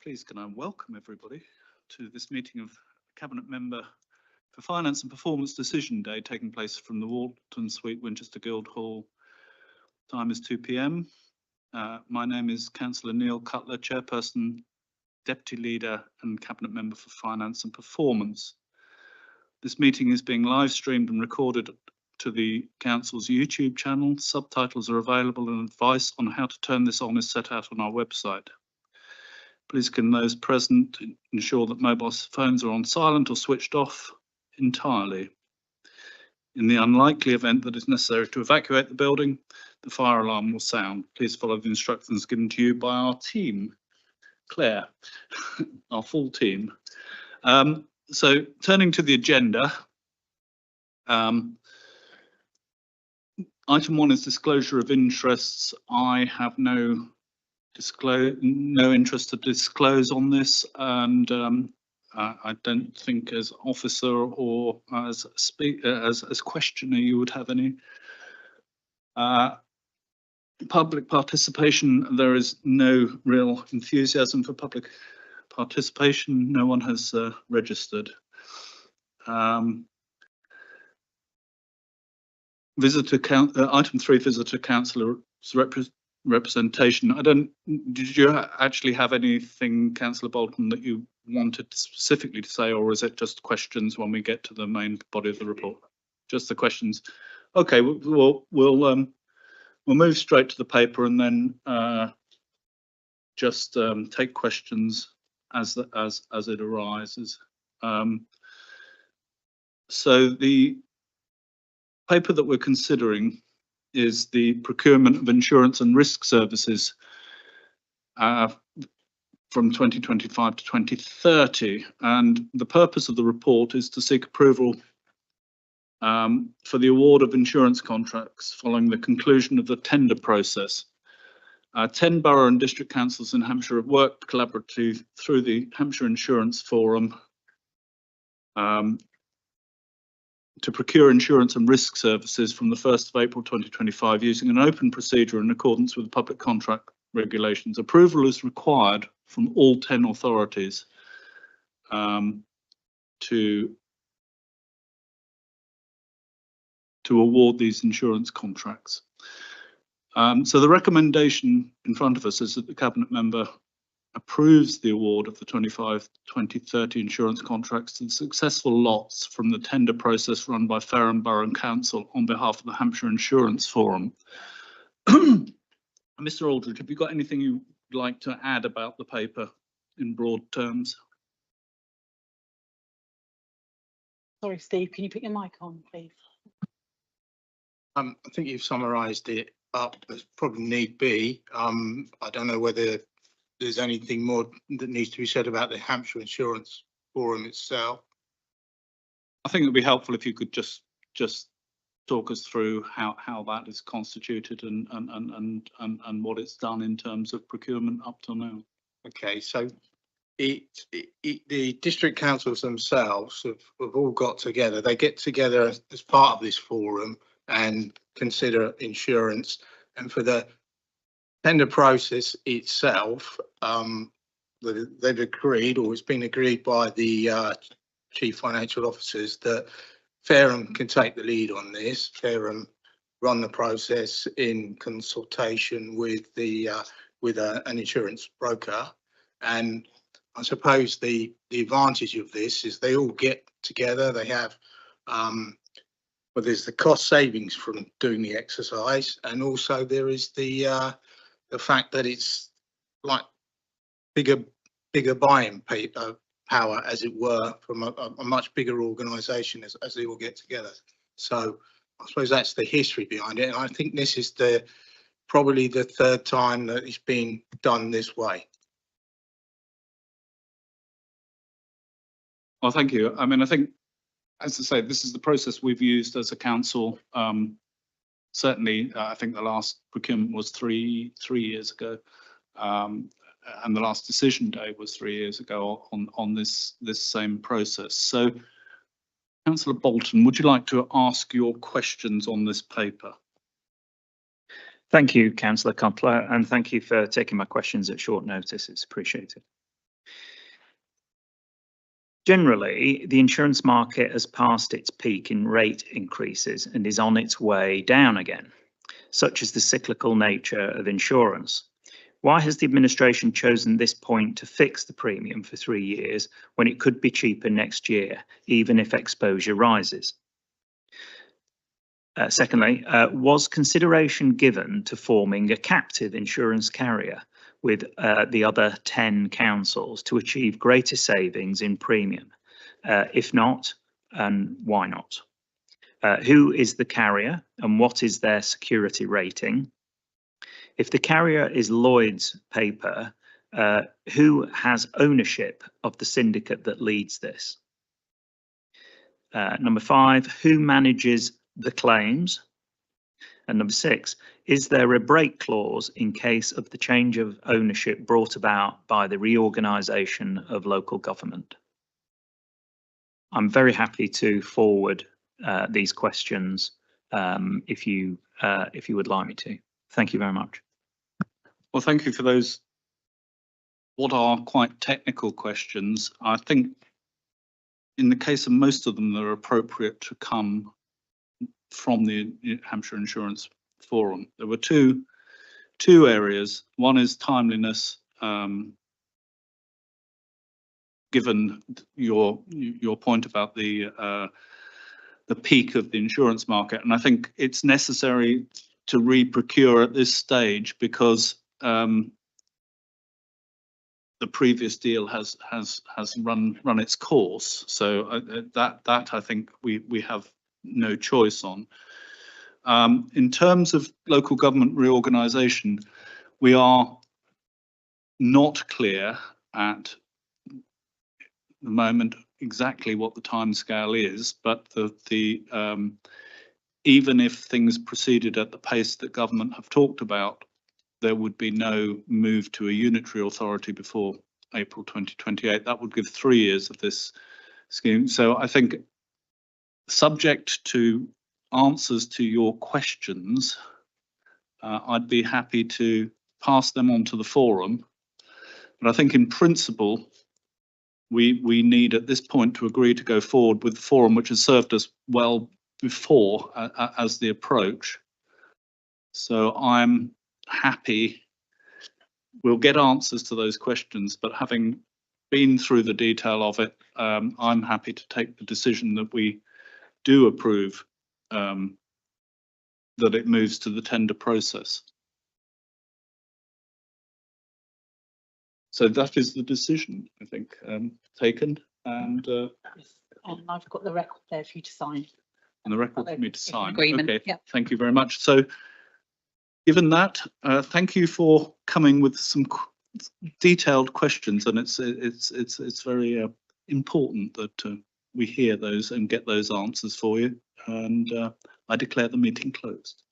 Please can I welcome everybody to this meeting of Cabinet Member for Finance and Performance Decision Day, taking place from the Walton Suite, Winchester Guildhall. Time is 2 p.m. My name is Councillor Neil Cutler, Chairperson, Deputy Leader and Cabinet Member for Finance and Performance. This meeting is being live streamed and recorded to the Council's YouTube channel. Subtitles are available and advice on how to turn this on is set out on our website. Please can those present ensure that mobile phones are on silent or switched off entirely. In the unlikely event that it's necessary to evacuate the building, the fire alarm will sound. Please follow the instructions given to you by our team, Claire, our full team. So turning to the agenda, item 1 is disclosure of interests. I have no interest to disclose on this, and I don't think as officer or as questioner you would have any. Public participation, there is no real enthusiasm for public participation. No one has registered. Item 3, visitor councillor's representation. Did you actually have anything, Councillor Bolton, that you wanted specifically to say, or is it just questions when we get to the main body of the report? Just the questions. Okay, we'll move straight to the paper and then just take questions as it arises. So the paper that we're considering is the procurement of insurance and risk services from 2025 to 2030, and the purpose of the report is to seek approval for the award of insurance contracts following the conclusion of the tender process. 10 borough and district councils in Hampshire have worked collaboratively through the Hampshire Insurance Forum to procure insurance and risk services from the 1st of April 2025 using an open procedure in accordance with the public contract regulations. Approval is required from all 10 authorities to award these insurance contracts. So the recommendation in front of us is that the Cabinet Member approves the award of the 2030 insurance contracts to the successful lots from the tender process run by Fareham Borough Council on behalf of the Hampshire Insurance Forum. Mr. Aldridge, have you got anything you'd like to add about the paper in broad terms? Sorry, Steve, can you put your mic on, please? I think you've summarised it up as probably need be. I don't know whether there's anything more that needs to be said about the Hampshire Insurance Forum itself. I think it would be helpful if you could just talk us through how that is constituted and what it's done in terms of procurement up till now. Okay, so the district councils themselves have all got together. They get together as part of this forum and consider insurance, and for the tender process itself, they've agreed, or it's been agreed by the chief financial officers, that Fareham can take the lead on this. Fareham run the process in consultation with an insurance broker, and I suppose the advantage of this is they all get together. They have well, there's the cost savings from doing the exercise, and also there is the fact that it's like bigger buying power, as it were, from a much bigger organisation as they all get together. So I suppose that's the history behind it, and I think this is probably the 3rd time that it's been done this way. Well, thank you. I mean, I think, as I say, this is the process we've used as a council. Certainly, I think the last procurement was three years ago, and the last decision day was 3 years ago on this same process. So, Councillor Bolton, would you like to ask your questions on this paper? Thank you, Councillor Cutler, and thank you for taking my questions at short notice. It's appreciated. Generally, the insurance market has passed its peak in rate increases and is on its way down again, such is the cyclical nature of insurance. Why has the administration chosen this point to fix the premium for 3 years when it could be cheaper next year, even if exposure rises? Secondly, was consideration given to forming a captive insurance carrier with the other 10 councils to achieve greater savings in premium? If not, and why not? Who is the carrier and what is their security rating? If the carrier is Lloyd's paper, who has ownership of the syndicate that leads this? Number 5, who manages the claims? And number 6, is there a break clause in case of the change of ownership brought about by the reorganisation of local government? I'm very happy to forward these questions if you would like me to. Thank you very much. Well, thank you for those, what are quite technical questions. I think in the case of most of them, they're appropriate to come from the Hampshire Insurance Forum. There were two areas. One is timeliness, given your point about the peak of the insurance market, and I think it's necessary to re-procure at this stage because the previous deal has run its course. So that I think we have no choice on. In terms of local government reorganisation, we are not clear at the moment exactly what the timescale is, but even if things proceeded at the pace that government have talked about, there would be no move to a unitary authority before April 2028. That would give 3 years of this scheme. So I think, subject to answers to your questions, I'd be happy to pass them on to the forum. But I think in principle, we need at this point to agree to go forward with the forum, which has served us well before as the approach. So I'm happy. We'll get answers to those questions, but having been through the detail of it, I'm happy to take the decision that we do approve that it moves to the tender process. So that is the decision, I think, taken, and I've got the record there for you to sign. the record for me to sign. Agreement, Okay, yeah. thank you very much. So given that, thank you for coming with some detailed questions, and it's very important that we hear those and get those answers for you. And I declare the meeting closed.